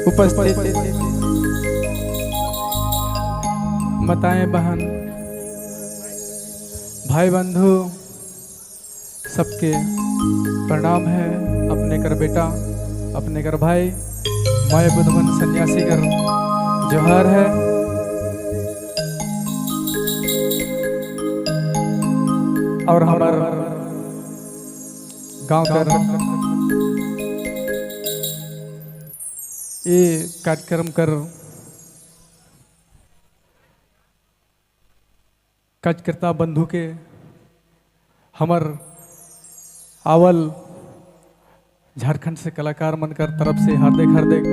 उपस्थित माताएं, बहन, भाई, बंधु सबके प्रणाम है। अपने कर बेटा, अपने कर भाई, माय बुधमन सन्यासी कर जोहार है। और हमारा गांव कर ये कार्यक्रम कर कार्यकर्ता बंधु के हमर आवल झारखंड से कलाकार मनकर तरफ से हार्दिक हार्दिक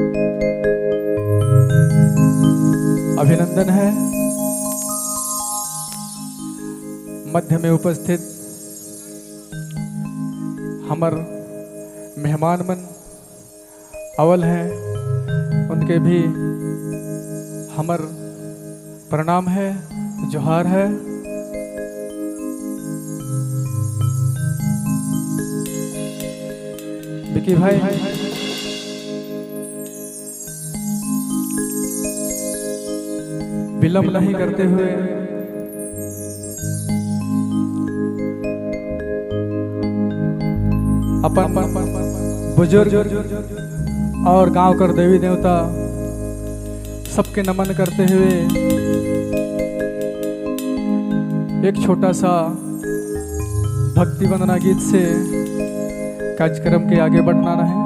अभिनंदन है। मध्य में उपस्थित हमर मेहमान मन अवल हैं, उनके भी हमर प्रणाम है, जोहार है। विकी भाई, विलंब नहीं करते हुए अपन बुजुर्ग और गांव कर देवी देवता सबके नमन करते हुए एक छोटा सा भक्ति वंदना गीत से कार्यक्रम के आगे बढ़ना है।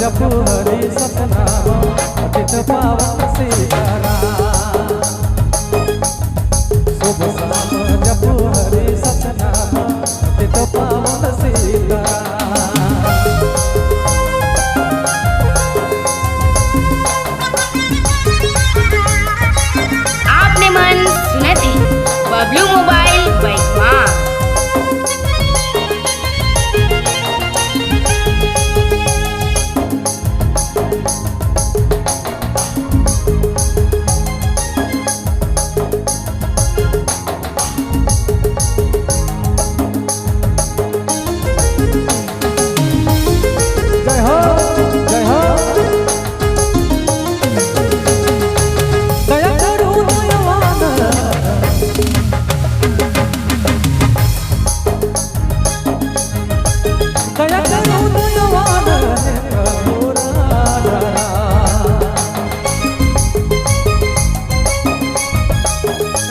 जप हरि सतनाम पतित पावन सीताराम। शुभ शाम जप हरि सतनाम पतित पावन सीताराम। आपने मन सुने थे बबलू मोबाइल बैकवा। जय हो जय हो दया करो दयावान दया करो दयावान हे प्रभु राजा।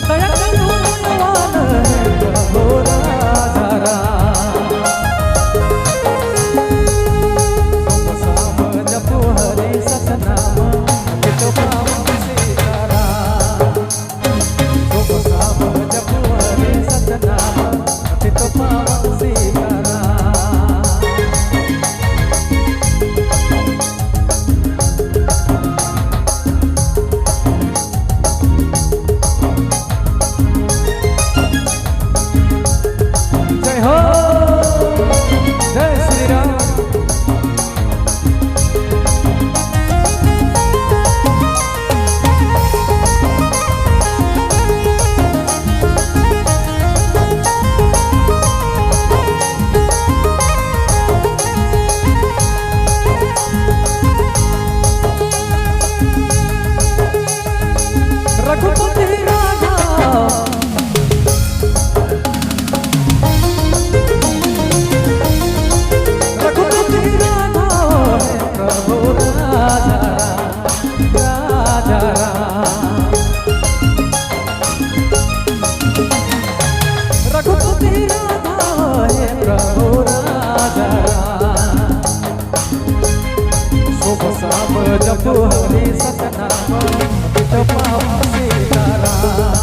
दया करो दयावान हे प्रभु राजा। जप हरि सतनाम पतित पावन सीताराम। शुभ शाम जप हरि सतनाम पतित पावन सीताराम। जय हो जय श्री राम। रघुपति राजा रघुपति राजा हे प्रभु राजा राजा। रघुपति राजा हे प्रभु राजा। शुभ शाम जप हरि सतनाम पतित पावन सीताराम।